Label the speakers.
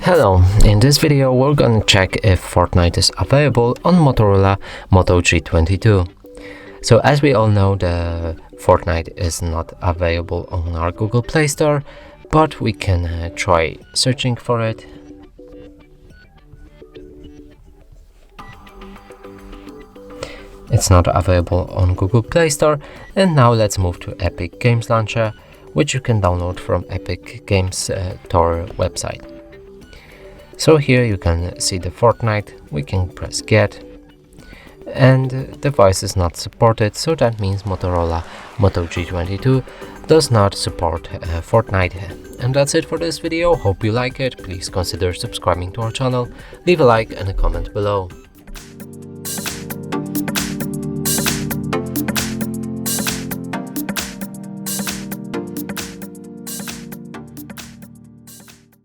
Speaker 1: Hello, in this video we're gonna check if Fortnite is available on Motorola Moto G22. So as we all know, the Fortnite is not available on our Google Play Store, but we can try searching for it. It's not available on Google Play Store, and now let's move to Epic Games Launcher, which you can download from Epic Games Store website. So here you can see the Fortnite. We can press get, and the device is not supported, so that means Motorola Moto G22 does not support Fortnite. And that's it for this video. Hope you like it. Please consider subscribing to our channel, leave a like and a comment below.